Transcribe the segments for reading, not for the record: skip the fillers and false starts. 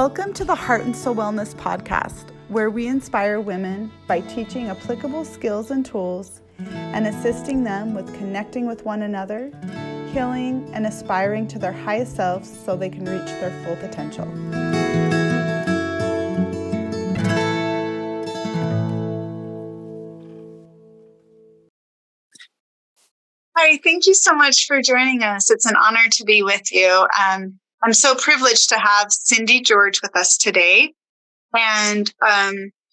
Welcome to the Heart and Soul Wellness Podcast, where we inspire women by teaching applicable skills and tools and assisting them with connecting with one another, healing, and aspiring to their highest selves so they can reach their full potential. Hi, thank you so much for joining us. It's an honor to be with you. I'm so privileged to have Cindy George with us today. And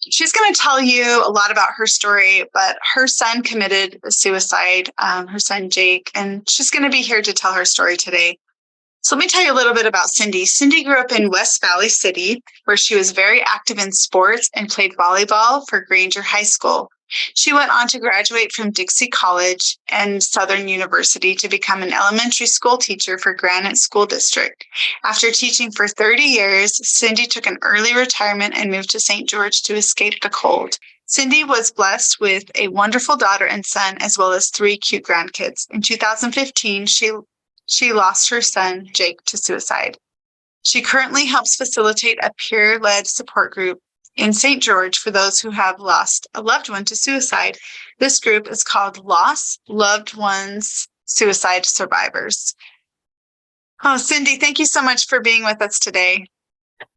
she's going to tell you a lot about her story, but her son committed suicide, her son Jake, and she's going to be here to tell her story today. So let me tell you a little bit about Cindy. Cindy grew up in West Valley City, where she was very active in sports and played volleyball for Granger High School. She went on to graduate from Dixie College and Southern University to become an elementary school teacher for Granite School District. After teaching for 30 years, Cindy took an early retirement and moved to St. George to escape the cold. Cindy was blessed with a wonderful daughter and son, as well as 3 cute grandkids. In 2015, she lost her son, Jake, to suicide. She currently helps facilitate a peer-led support group in St. George for those who have lost a loved one to suicide. This group is called Lost Loved Ones Suicide Survivors. Oh, Cindy, thank you so much for being with us today.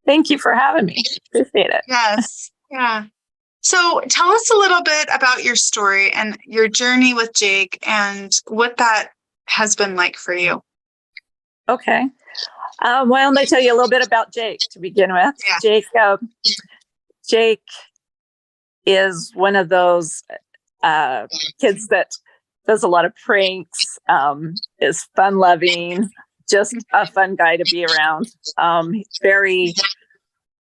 Thank you for having me. Appreciate it. Yes. Yeah. So tell us a little bit about your story and your journey with Jake and what that has been like for you. Okay. Why don't I tell you a little bit about Jake to begin with? Yeah. Jake is one of those kids that does a lot of pranks, is fun-loving, just a fun guy to be around. Very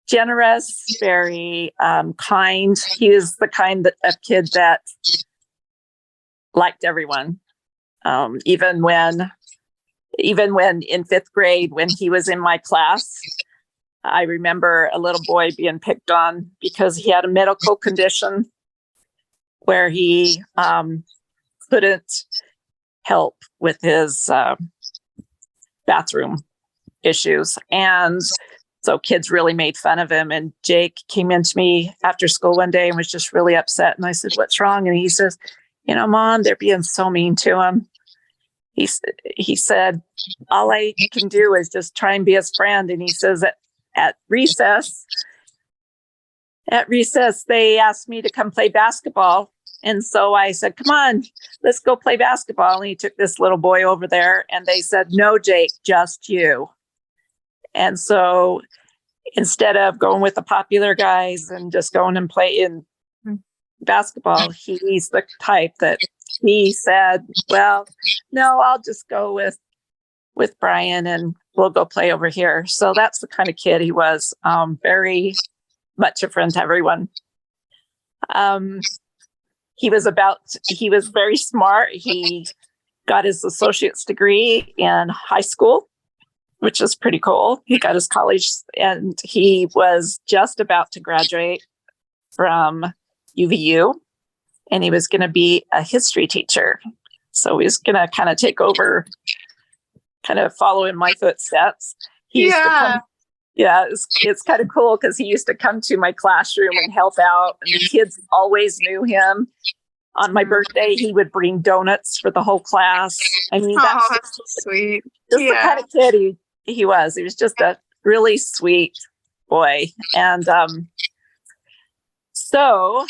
generous, very kind. He is the kind of kid that liked everyone. Even when in 5th grade, when he was in my class, I remember a little boy being picked on because he had a medical condition where he couldn't help with his bathroom issues. And so kids really made fun of him. And Jake came into me after school one day and was just really upset. And I said, "What's wrong?" And he says, "Mom, they're being so mean to him." He said, "All I can do is just try and be his friend." And he says that at recess, they asked me to come play basketball. And so I said, "Come on, let's go play basketball." And he took this little boy over there and they said, "No, Jake, just you." And so instead of going with the popular guys and just going and playing basketball, he's the type that he said, "Well, no, I'll just go with Brian and we'll go play over here." So that's the kind of kid he was, very much a friend to everyone. He was very smart. He got his associate's degree in high school, which is pretty cool. He got his college and he was just about to graduate from UVU and he was going to be a history teacher. So he was going to kind of take over, kind of follow in my footsteps. It's kind of cool because he used to come to my classroom and help out, and the kids always knew him. On my birthday, he would bring donuts for the whole class. I mean, that's sweet. Just the kind of kid he was. He was just a really sweet boy. And so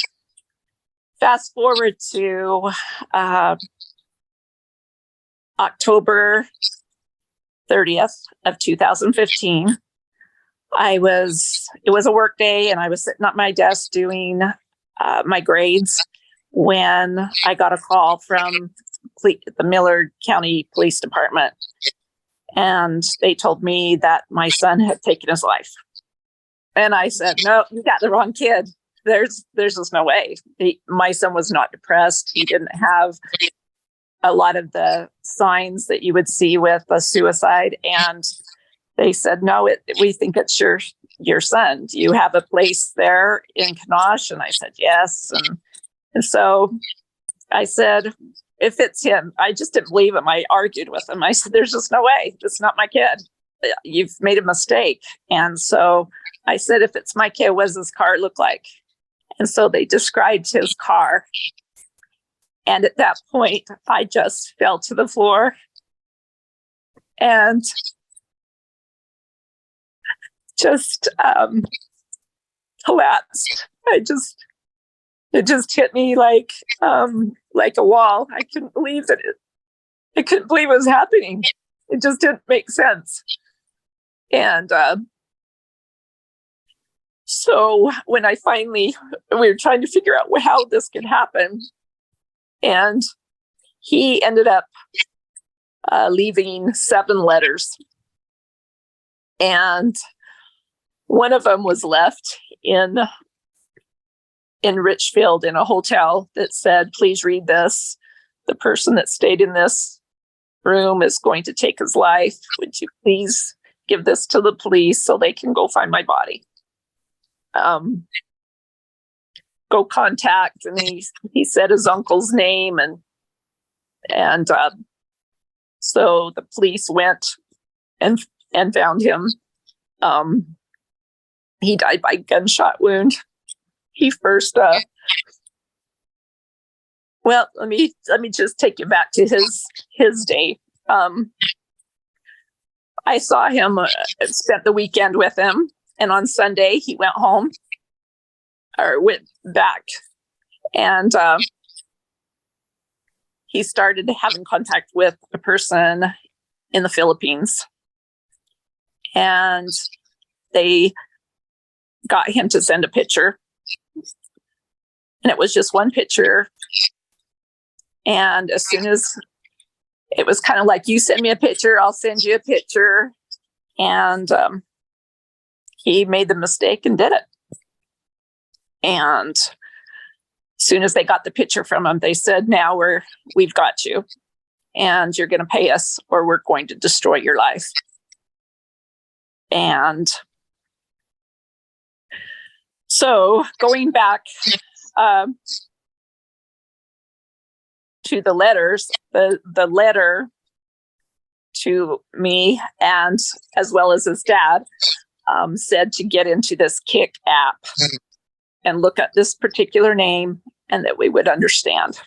fast forward to October 30th of 2015. It was a work day and I was sitting at my desk doing my grades when I got a call from the Millard County Police Department. And they told me that my son had taken his life. And I said, "No, you got the wrong kid. There's just no way." My son was not depressed. He didn't have a lot of the signs that you would see with a suicide. And they said, "No, we think it's your son. Do you have a place there in Kanosh?" And I said, "Yes." And so I said, "If it's him," I just didn't believe him. I argued with him. I said, "There's just no way. It's not my kid. You've made a mistake." And so I said, if it's my kid, what does his car look like? And so they described his car. And at that point, I just fell to the floor and just collapsed. It just hit me like a wall. I couldn't believe I couldn't believe it was happening. It just didn't make sense. And so when we were trying to figure out how this could happen, and he ended up leaving 7 letters. And one of them was left in Richfield in a hotel that said, please read this. The person that stayed in this room is going to take his life. Would you please give this to the police so they can go find my body? Go contact. And he said his uncle's name. And so the police went and found him. He died by gunshot wound. He first, well, let me just take you back to his day. I saw him, spent the weekend with him, and on Sunday he went home, or went back, and he started having contact with a person in the Philippines, and they got him to send a picture. And it was just one picture. And as soon as it was kind of like, you send me a picture, I'll send you a picture. And he made the mistake and did it. And as soon as they got the picture from him, they said, now we've got you and you're going to pay us or we're going to destroy your life. And so going back to the letters, the letter to me and as well as his dad said to get into this Kick app and look at this particular name and that we would understand.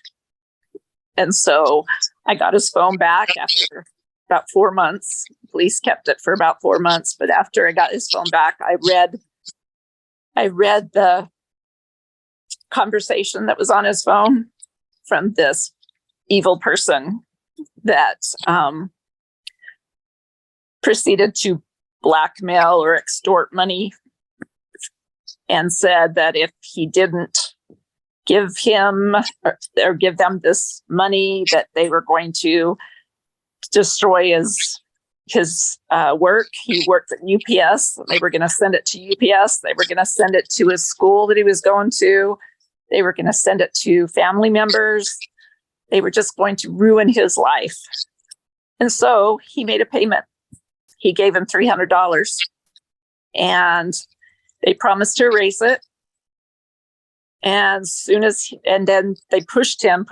And so I got his phone back after about 4 months. Police kept it for about 4 months, but after I got his phone back, I read the conversation that was on his phone from this evil person that proceeded to blackmail or extort money and said that if he didn't give him or give them this money, that they were going to destroy his work. He worked at UPS. They were going to send it to UPS. They were going to send it to his school that he was going to. They were going to send it to family members. They were just going to ruin his life. And so he made a payment. He gave him $300 and they promised to erase it. And then they pushed him,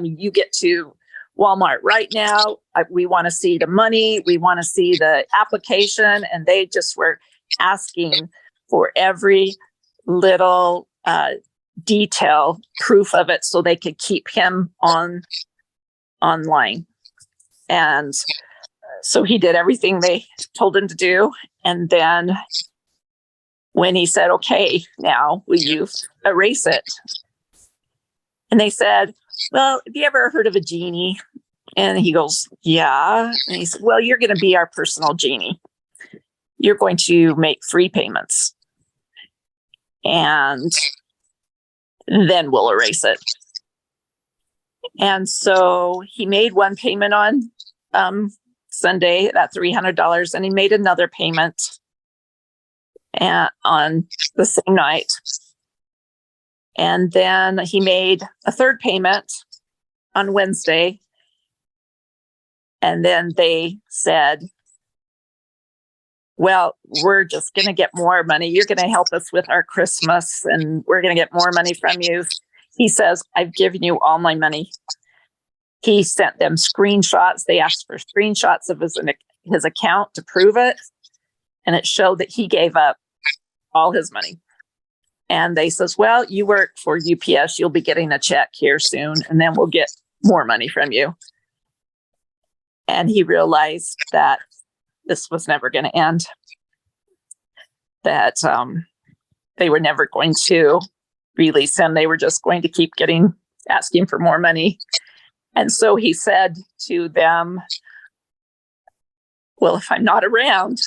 you get to Walmart right now. We want to see the money. We want to see the application. And they just were asking for every little detail, proof of it, so they could keep him online. And so he did everything they told him to do. And then when he said, okay, now will you erase it? And they said, well, have you ever heard of a genie? And he goes, yeah. And he said, well, you're going to be our personal genie. You're going to make 3 payments. And then we'll erase it. And so he made one payment on Sunday, that $300, and he made another payment on the same night. And then he made a third payment on Wednesday. And then they said, well, we're just going to get more money. You're going to help us with our Christmas and we're going to get more money from you. He says, I've given you all my money. He sent them screenshots. They asked for screenshots of his account to prove it. And it showed that he gave up all his money. And they says, well, you work for UPS, you'll be getting a check here soon, and then we'll get more money from you. And he realized that this was never going to end, that they were never going to release him. They were just going to keep asking for more money. And so he said to them, well, if I'm not around,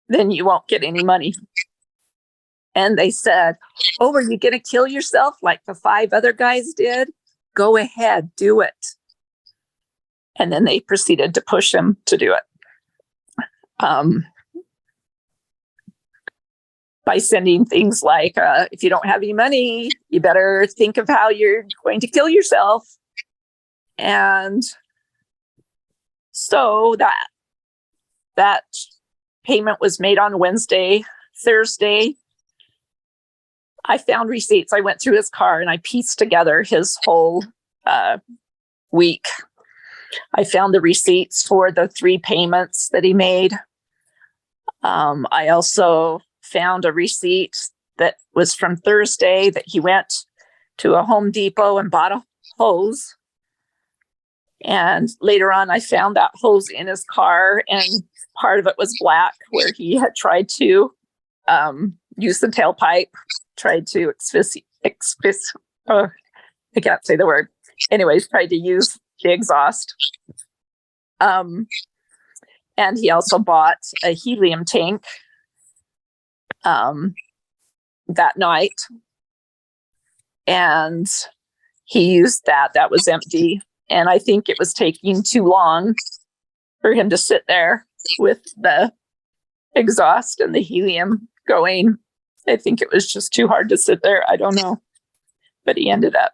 then you won't get any money. And they said, oh, are you going to kill yourself like the 5 other guys did? Go ahead, do it. And then they proceeded to push him to do it. By sending things like, if you don't have any money, you better think of how you're going to kill yourself. And so that payment was made on Wednesday. Thursday, I found receipts. I went through his car and I pieced together his whole week. I found the receipts for the 3 payments that he made. I also found a receipt that was from Thursday that he went to a Home Depot and bought a hose. And later on, I found that hose in his car, and part of it was black, where he had tried to use the tailpipe, tried to I can't say the word. Anyways, tried to use the exhaust. And he also bought a helium tank that night. And he used that. That was empty. And I think it was taking too long for him to sit there with the exhaust and the helium going. I think it was just too hard to sit there. I don't know. But he ended up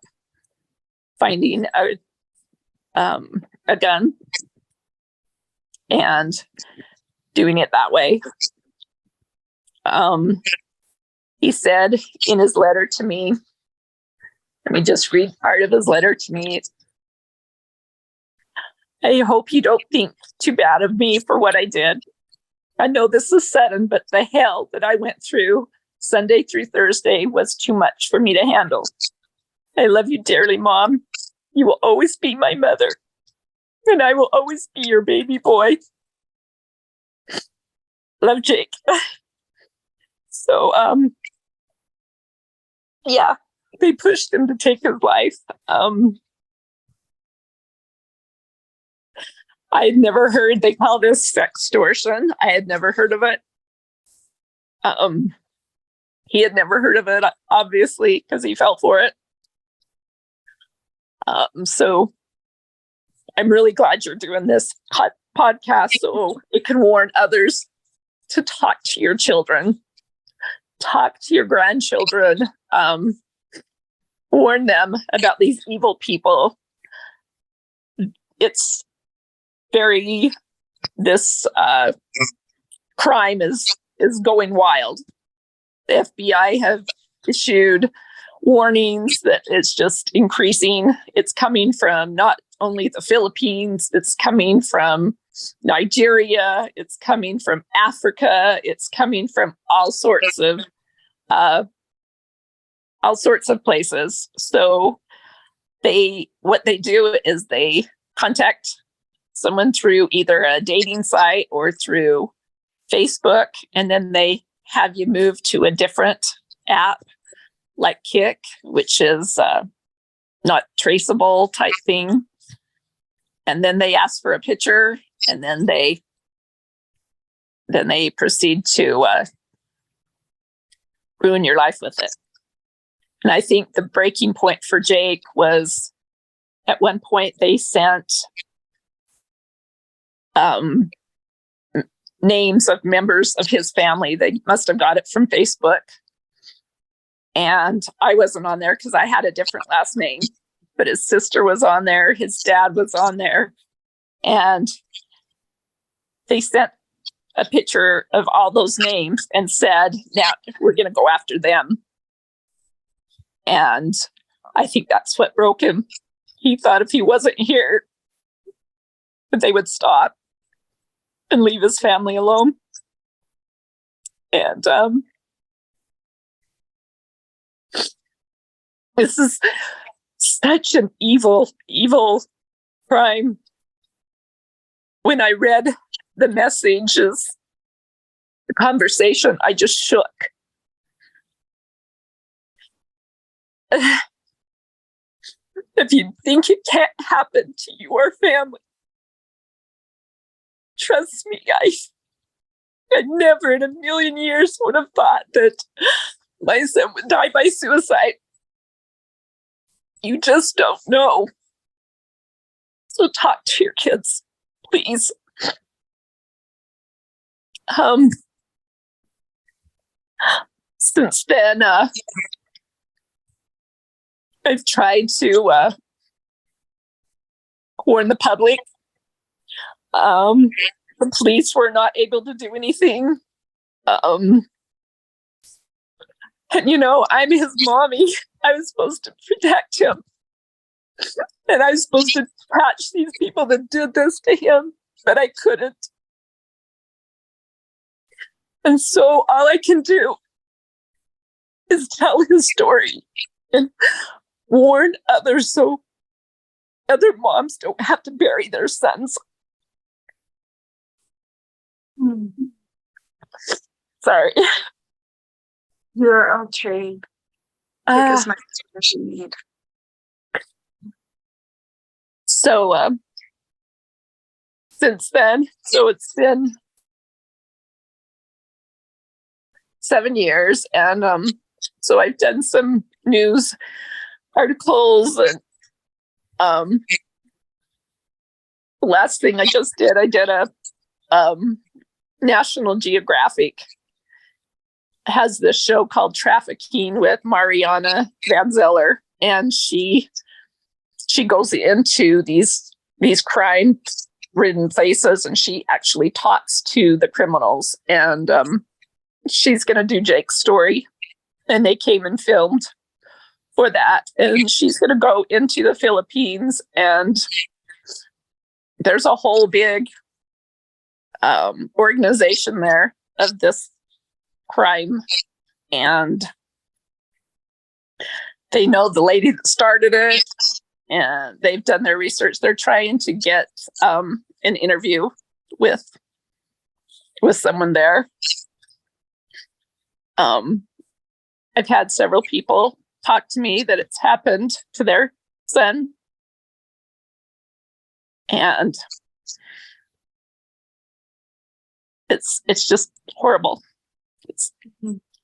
finding a gun and doing it that way. He said in his letter to me, let me just read part of his letter to me. I hope you don't think too bad of me for what I did. I know this is sudden, but the hell that I went through Sunday through Thursday was too much for me to handle. I love you dearly, Mom. You will always be my mother, and I will always be your baby boy. Love, Jake. So, yeah, they pushed him to take his life. I had never heard, they call this sextortion. I had never heard of it. He had never heard of it, obviously, because he fell for it. So I'm really glad you're doing this podcast so it can warn others to talk to your children, talk to your grandchildren, warn them about these evil people. It's this crime is going wild. The FBI have issued warnings that it's just increasing. It's coming from not only the Philippines, it's coming from Nigeria, it's coming from Africa, it's coming from all sorts of places. So what they do is they contact someone through either a dating site or through Facebook, and then they have you move to a different app like Kick, which is not traceable type thing. And then they ask for a picture, and then they proceed to ruin your life with it. And I think the breaking point for Jake was at one point they sent names of members of his family. They must have got it from Facebook. And I wasn't on there because I had a different last name, but his sister was on there. His dad was on there. And they sent a picture of all those names and said, now we're going to go after them. And I think that's what broke him. He thought if he wasn't here, that they would stop and leave his family alone. And This is such an evil, evil crime. When I read the messages, the conversation, I just shook. If you think it can't happen to your family, trust me, I never in a million years would have thought that my son would die by suicide. You just don't know. So talk to your kids, please. Since then, I've tried to warn the public. The police were not able to do anything. And I'm his mommy. I was supposed to protect him. And I was supposed to catch these people that did this to him, but I couldn't. And so all I can do is tell his story and warn others so other moms don't have to bury their sons. Sorry. You're okay. Take as much as you need. So, since then, it's been 7 years, and so I've done some news articles, and the last thing I just did, I did a National Geographic has this show called Trafficking with Mariana Van Zeller, and she goes into these crime-ridden places, and she actually talks to the criminals, and she's going to do Jake's story, and they came and filmed for that, and she's going to go into the Philippines, and there's a whole big organization there of this crime, and they know the lady that started it, and they've done their research. They're trying to get an interview with someone there. I've had several people talk to me that it's happened to their son, and it's just horrible. It's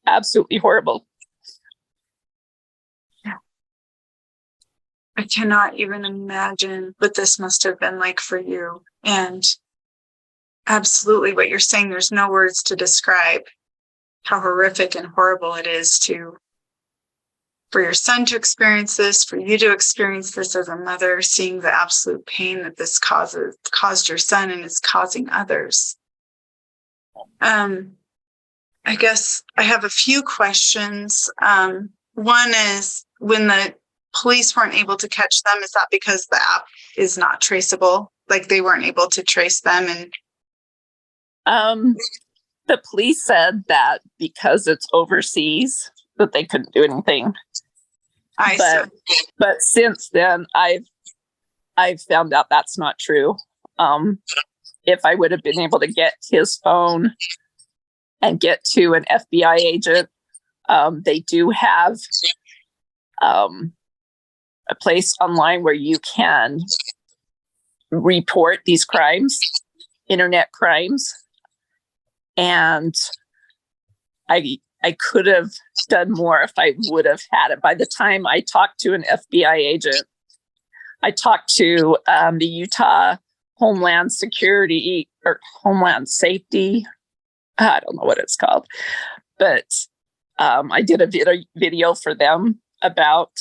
absolutely horrible. I cannot even imagine what this must have been like for you. And absolutely what you're saying, there's no words to describe how horrific and horrible it is for your son to experience this, for you to experience this as a mother, seeing the absolute pain that this caused your son and is causing others. I guess I have a few questions. One is, when the police weren't able to catch them, is that because the app is not traceable? Like they weren't able to trace them? And the police said that because it's overseas that they couldn't do anything. But since then I've found out that's not true. If I would have been able to get his phone and get to an FBI agent, they do have a place online where you can report these crimes, internet crimes. And I could have done more if I would have had it. By the time I talked to an FBI agent, I talked to the Utah Homeland Security or Homeland Safety. I don't know what it's called, but I did a video for them about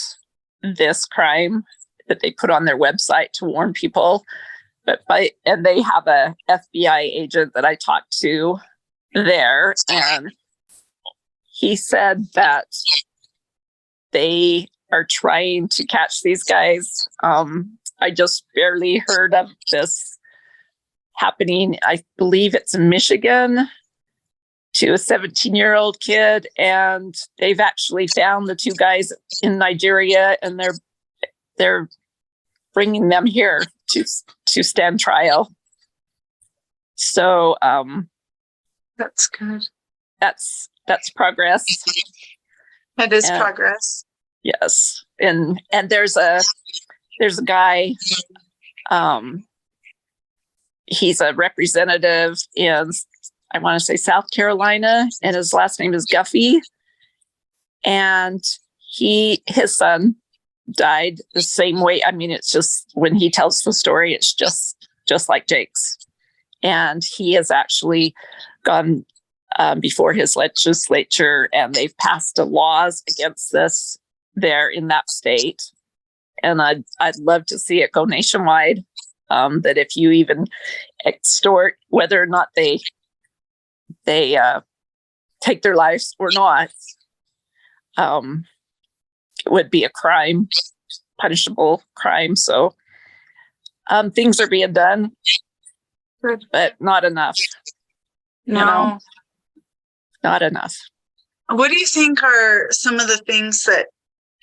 this crime that they put on their website to warn people. And they have a FBI agent that I talked to there, and he said that they are trying to catch these guys. I just barely heard of this happening. I believe it's in Michigan, to a 17-year-old kid, and they've actually found the two guys in Nigeria, and they're bringing them here to stand trial. So that's good. That's progress. That is progress. Yes, and there's a guy. He's a representative in, I want to say, South Carolina, and his last name is Guffey. And his son died the same way. I mean, it's just, when he tells the story, it's just like Jake's. And he has actually gone before his legislature, and they've passed laws against this there in that state. And I'd love to see it go nationwide. That if you even extort, whether or not they take their lives or not, it would be a crime, punishable crime. So things are being done, but not enough. No. You know, not enough. What do you think are some of the things that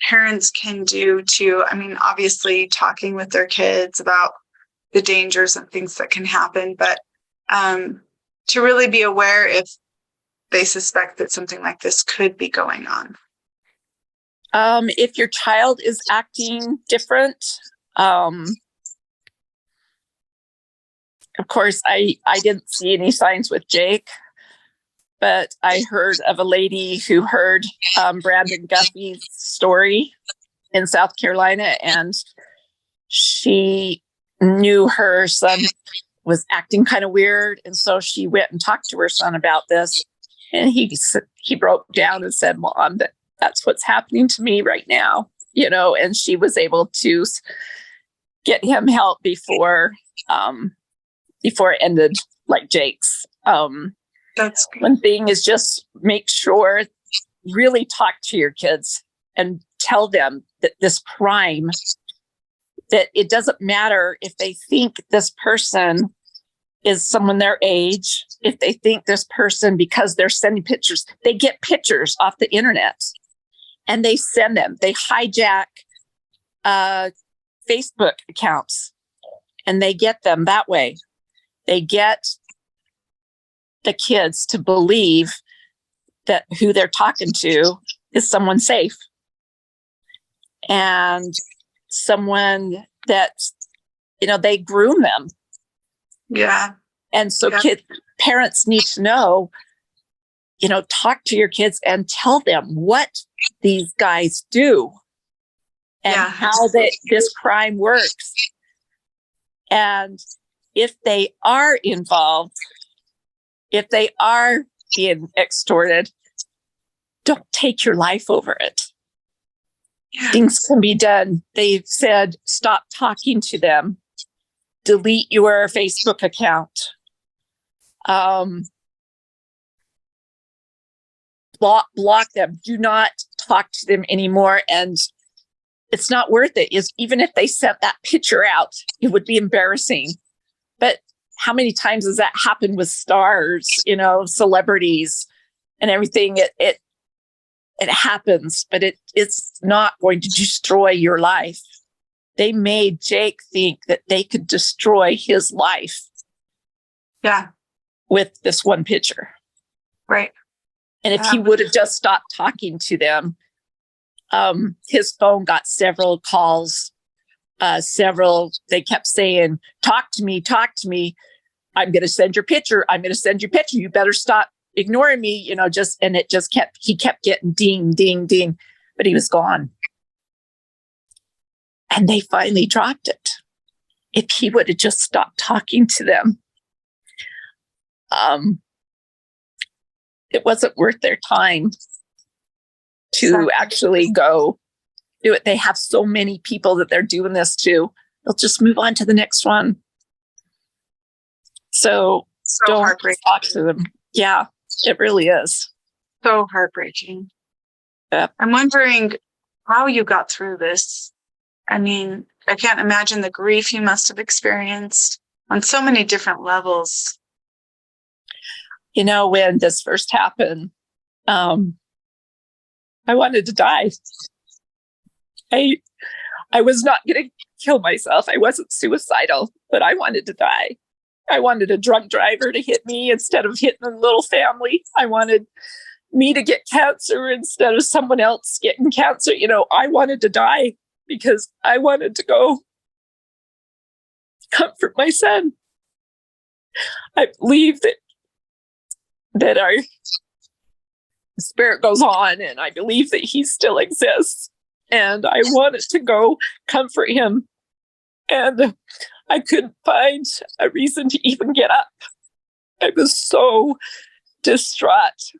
parents can do to, I mean, obviously talking with their kids about the dangers and things that can happen, but to really be aware if they suspect that something like this could be going on? If your child is acting different, of course, I didn't see any signs with Jake, but I heard of a lady who heard Brandon Guffey's story in South Carolina, and she knew her son was acting kind of weird. And so she went and talked to her son about this. And he broke down and said, "Mom, that's what's happening to me right now." You know, and she was able to get him help before it ended like Jake's. That's good. One thing is just make sure, really talk to your kids and tell them that this crime, that it doesn't matter if they think this person is someone their age, if they think this person, because they're sending pictures, they get pictures off the internet and they send them. They hijack Facebook accounts and they get them that way. They get the kids to believe that who they're talking to is someone safe and someone that, you know, they groom them. Yeah. And so parents need to know, you know, talk to your kids and tell them what these guys do and how this crime works. And if they are involved, if they are being extorted, don't take your life over it. Yeah. Things can be done. They've said, stop talking to them. Delete your Facebook account. Block them. Do not talk to them anymore. And it's not worth it. Even if they sent that picture out, it would be embarrassing. But how many times has that happened with stars, you know, celebrities and everything? It happens, but it's not going to destroy your life. They made Jake think that they could destroy his life. Yeah. With this one picture. Right. And if he would have just stopped talking to them, his phone got several calls, they kept saying, talk to me. I'm going to send your picture. You better stop ignoring me, you know, he kept getting ding, ding, ding, but he was gone. And they finally dropped it. If he would have just stopped talking to them, it wasn't worth their time to actually go do it. They have so many people that they're doing this to. They'll just move on to the next one. So don't talk to them. Yeah, it really is. So heartbreaking. Yeah. I'm wondering how you got through this. I mean, I can't imagine the grief you must have experienced on so many different levels. When this first happened, I wanted to die. I was not going to kill myself. I wasn't suicidal, but I wanted to die. I wanted a drunk driver to hit me instead of hitting a little family. I wanted me to get cancer instead of someone else getting cancer. I wanted to die because I wanted to go comfort my son. I believe that our spirit goes on, and I believe that he still exists. And I wanted to go comfort him. And I couldn't find a reason to even get up. I was so distraught.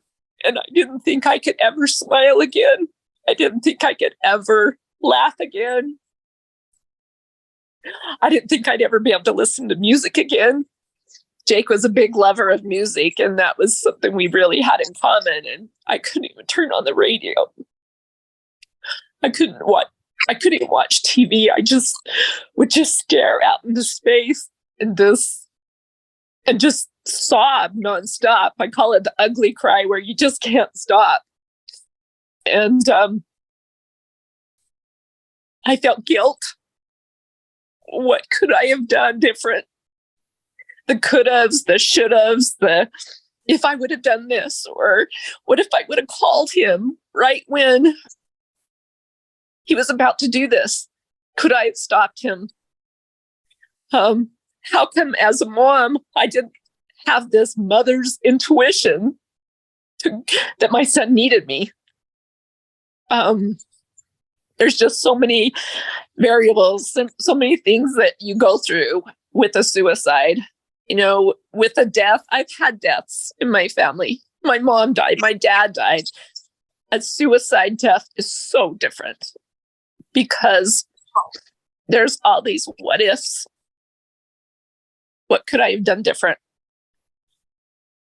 And I didn't think I could ever smile again. I didn't think I could ever laugh again. I didn't think I'd ever be able to listen to music again. Jake was a big lover of music, and that was something we really had in common. And I couldn't even turn on the radio. I couldn't even watch TV. I just would just stare out into space and just sob nonstop. I call it the ugly cry, where you just can't stop. And I felt guilt. What could I have done different? The could-haves, the should-haves, if I would have done this, or what if I would have called him right when he was about to do this? Could I have stopped him? How come as a mom, I didn't have this mother's intuition that my son needed me? There's just so many variables and so many things that you go through with a suicide. With a death, I've had deaths in my family. My mom died, my dad died. A suicide death is so different because there's all these what ifs. What could I have done different?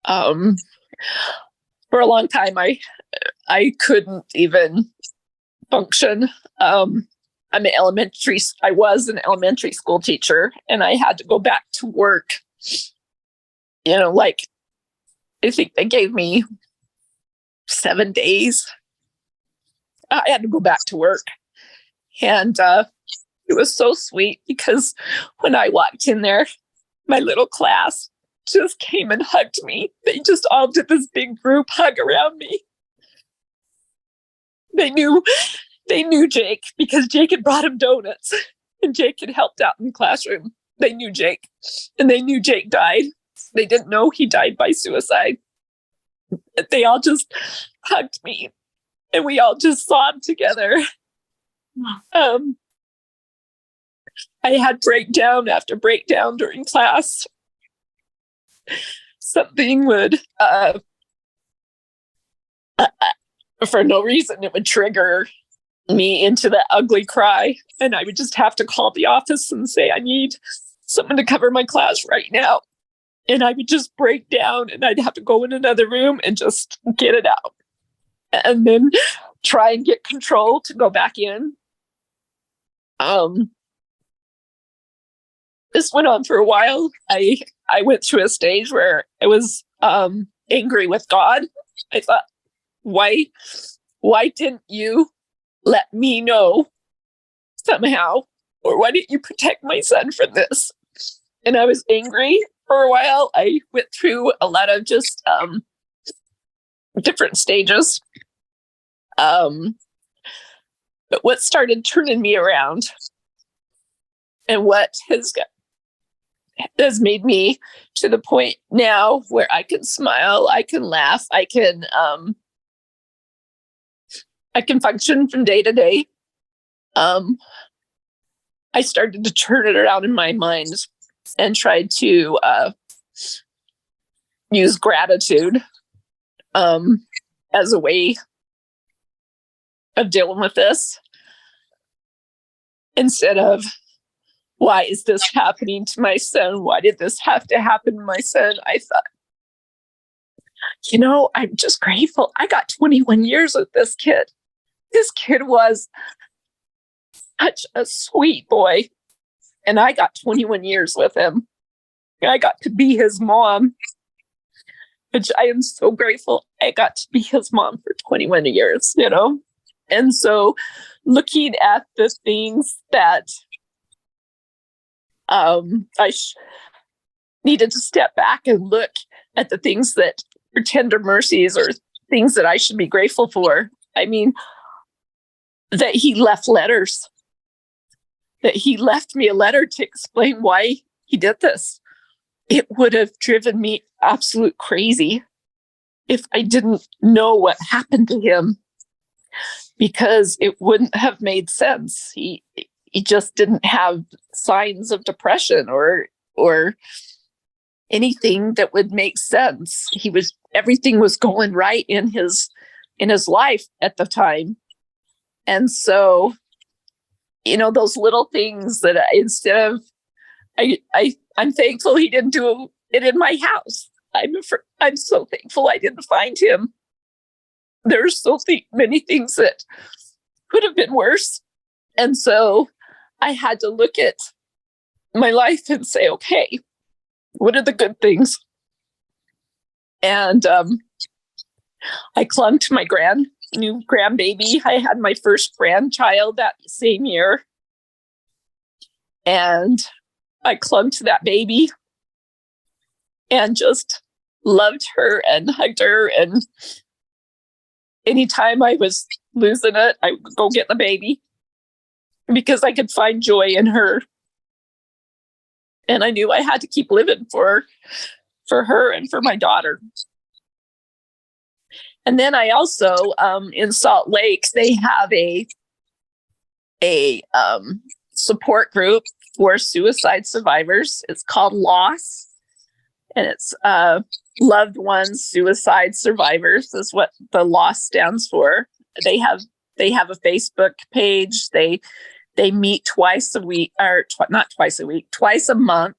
For a long time, I couldn't even function. I was an elementary school teacher, and I had to go back to work. I think they gave me 7 days. I had to go back to work. And it was so sweet because when I walked in there, my little class just came and hugged me. They just all did this big group hug around me. They knew Jake because Jake had brought him donuts and Jake had helped out in the classroom. They knew Jake, and they knew Jake died. They didn't know he died by suicide. They all just hugged me, and we all just sobbed together. I had breakdown after breakdown during class. Something would, for no reason, it would trigger me into that ugly cry. And I would just have to call the office and say, I need someone to cover my class right now. And I would just break down, and I'd have to go in another room and just get it out. And then try and get control to go back in. This went on for a while. I went through a stage where I was angry with God. I thought, why didn't you let me know somehow? Or why didn't you protect my son from this? And I was angry for a while. I went through a lot of just different stages. But what started turning me around and what has made me to the point now where I can smile, I can laugh, I can function from day to day. I started to turn it around in my mind and tried to use gratitude as a way of dealing with this, instead of, why is this happening to my son? Why did this have to happen to my son? I thought, I'm just grateful. I got 21 years with this kid. This kid was such a sweet boy. And I got 21 years with him. I got to be his mom. which I am so grateful I got to be his mom for 21 years, And so looking at the things that I needed to step back and look at the things that are tender mercies or things that I should be grateful for. I mean, that he left letters, that he left me a letter to explain why he did this. It would have driven me absolute crazy if I didn't know what happened to him, because it wouldn't have made sense. He just didn't have signs of depression or anything that would make sense. Everything was going right in his life at the time. And so, those little things that instead of, I'm thankful he didn't do it in my house. I'm so thankful I didn't find him. There's so many things that could have been worse. And so I had to look at my life and say, okay, what are the good things? And I clung to my new grandbaby. I had my first grandchild that same year. And I clung to that baby and just loved her and hugged her. And anytime I was losing it, I would go get the baby because I could find joy in her. And I knew I had to keep living for her and for my daughter. And then I also, in Salt Lake, they have a support group for suicide survivors. It's called LOSS, and it's Loved Ones Suicide Survivors is what the LOSS stands for. They have a Facebook page. They meet twice a week, or not twice a week, twice a month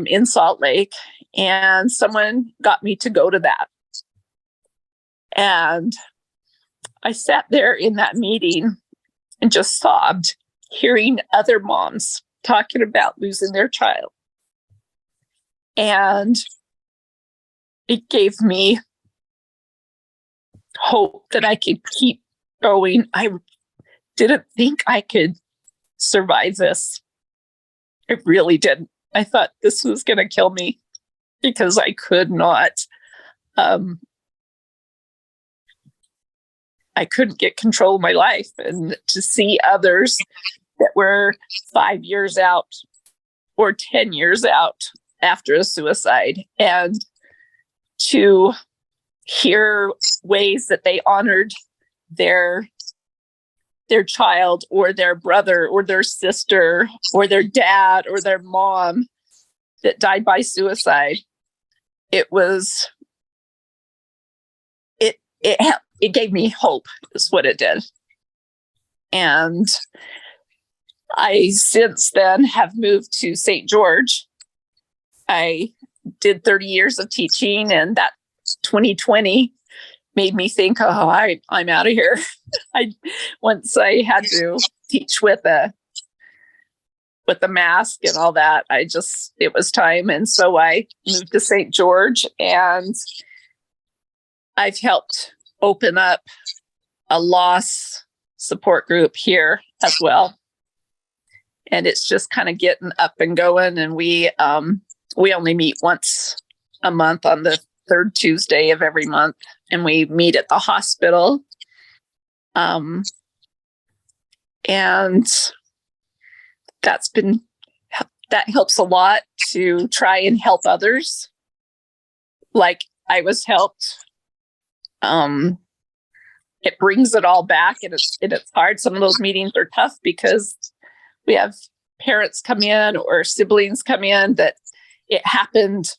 in Salt Lake. And someone got me to go to that. And I sat there in that meeting and just sobbed, hearing other moms talking about losing their child. And it gave me hope that I could keep going. I didn't think I could survive this. I really didn't. I thought this was going to kill me because I could not. I couldn't get control of my life, and to see others that were 5 years out or 10 years out after a suicide, and to hear ways that they honored their child or their brother or their sister or their dad or their mom that died by suicide. It gave me hope, is what it did. And I since then have moved to St. George. I did 30 years of teaching, and that 2020 made me think, I'm out of here. Once I had to teach with a mask and all that, it was time. And so I moved to St. George, and I've helped open up a loss support group here as well. And it's just kind of getting up and going. And we only meet once a month on the third Tuesday of every month, and we meet at the hospital. And that helps a lot to try and help others. Like I was helped. It brings it all back, and it's hard. Some of those meetings are tough because we have parents come in or siblings come in that it happened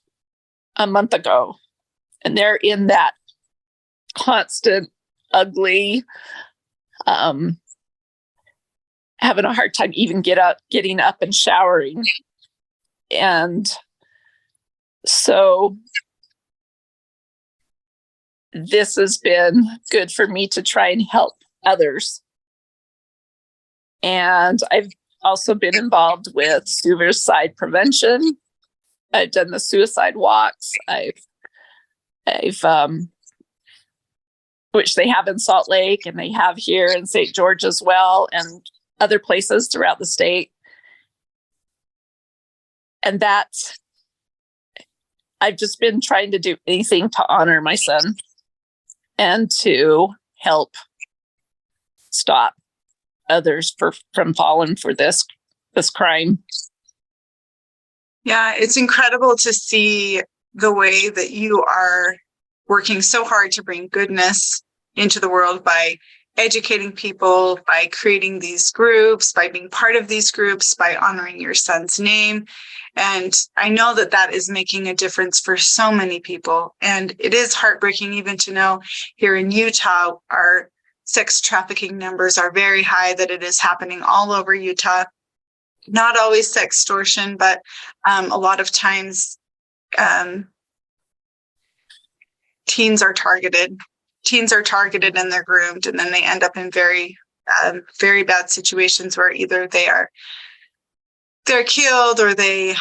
a month ago, and they're in that constant, ugly, having a hard time even getting up and showering. And so this has been good for me to try and help others. And I've also been involved with suicide prevention. I've done the suicide walks. I've I've which they have in Salt Lake and they have here in St. George as well, and other places throughout the state. And that's, I've just been trying to do anything to honor my son and to help stop others from falling for this crime. Yeah, it's incredible to see the way that you are working so hard to bring goodness into the world by educating people, by creating these groups, by being part of these groups, by honoring your son's name. And I know that that is making a difference for so many people. And it is heartbreaking even to know here in Utah, our sex trafficking numbers are very high, that it is happening all over Utah. Not always sextortion, but a lot of times teens are targeted. Teens are targeted and they're groomed, and then they end up in very, very bad situations where either they're killed or they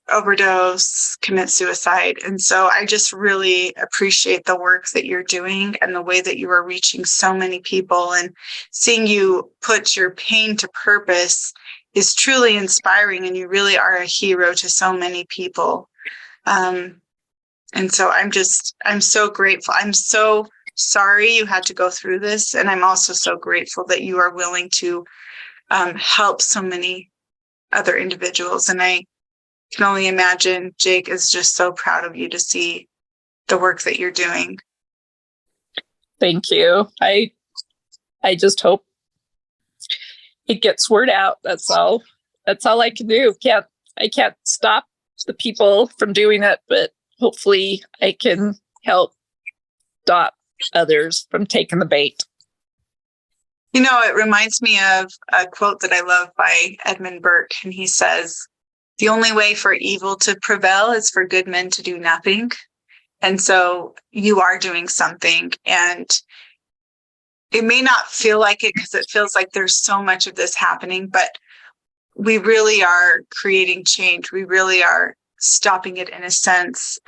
overdose, commit suicide. And so I just really appreciate the work that you're doing and the way that you are reaching so many people, and seeing you put your pain to purpose is truly inspiring, and you really are a hero to so many people. And so I'm so grateful. I'm so sorry you had to go through this. And I'm also so grateful that you are willing to help so many other individuals. And I can only imagine Jake is just so proud of you to see the work that you're doing. Thank you. I just hope it gets word out. That's all I can do. I can't stop the people from doing it, but hopefully I can help stop others from taking the bait. You know, it reminds me of a quote that I love by Edmund Burke, and he says, "The only way for evil to prevail is for good men to do nothing." And so you are doing something, and it may not feel like it because it feels like there's so much of this happening, but we really are creating change. We really are stopping it in a sense,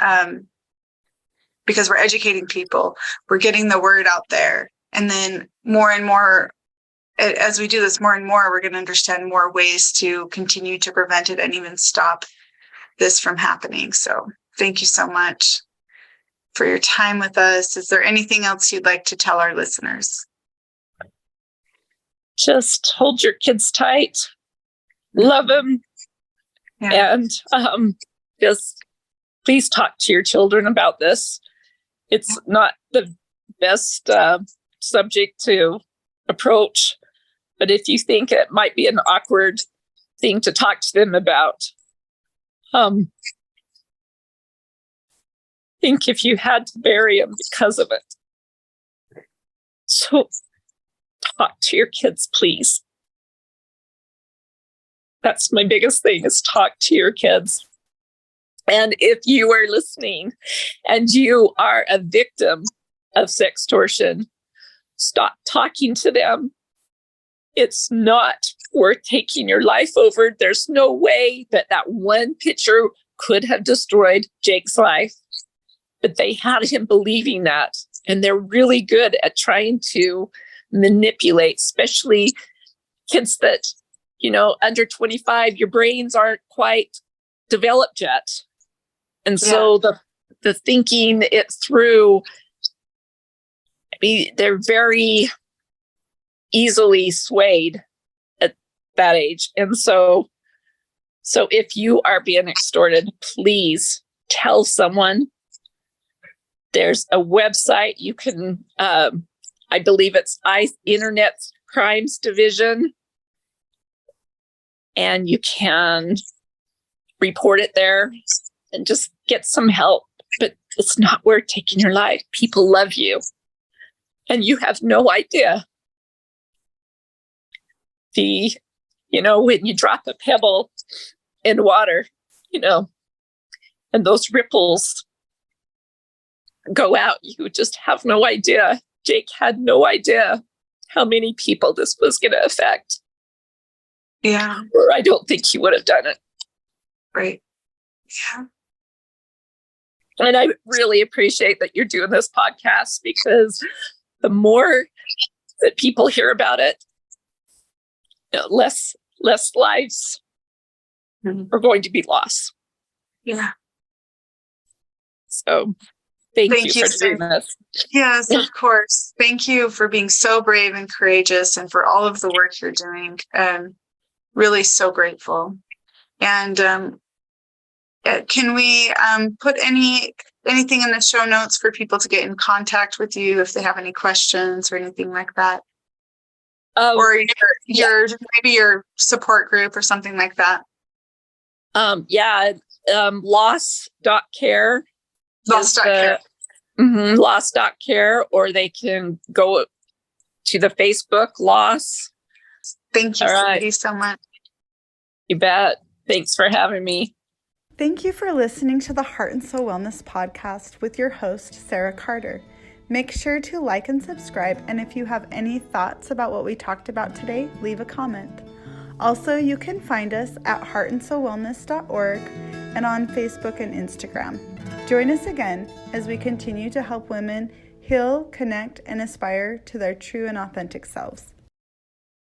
because we're educating people, we're getting the word out there. And then more and more, as we do this more and more, we're going to understand more ways to continue to prevent it and even stop this from happening. So thank you so much for your time with us. Is there anything else you'd like to tell our listeners? Just hold your kids tight, love them, and just please talk to your children about this. It's not the best subject to approach, but if you think it might be an awkward thing to talk to them about, think if you had to bury them because of it. So talk to your kids, please. That's my biggest thing, is talk to your kids. And if you are listening and you are a victim of sextortion, stop talking to them. It's not worth taking your life over. There's no way that one picture could have destroyed Jake's life, but they had him believing that. And they're really good at trying to manipulate, especially kids that, under 25, your brains aren't quite developed yet. And so the thinking it through, they're very easily swayed at that age. And so if you are being extorted, please tell someone. There's a website you can, I believe it's Internet Crimes Division, and you can report it there and just get some help. But it's not worth taking your life. People love you, and you have no idea. When you drop a pebble in water, and those ripples go out, you just have no idea. Jake had no idea how many people this was going to affect. Yeah. Or I don't think he would have done it. Right. Yeah. And I really appreciate that you're doing this podcast, because the more that people hear about it, less lives are going to be lost. Yeah. So thank you for doing this. Yes, of course. Thank you for being so brave and courageous, and for all of the work you're doing. Really so grateful. And can we put anything in the show notes for people to get in contact with you if they have any questions or anything like that? Or your maybe your support group or something like that? Loss.care. Loss.care. Loss.care, or they can go to the Facebook Loss. Thank you, All Cindy, right. so much. You bet. Thanks for having me. Thank you for listening to the Heart and Soul Wellness podcast with your host, Sarah Carter. Make sure to like and subscribe, and if you have any thoughts about what we talked about today, leave a comment. Also, you can find us at heartandsoulwellness.org and on Facebook and Instagram. Join us again as we continue to help women heal, connect, and aspire to their true and authentic selves.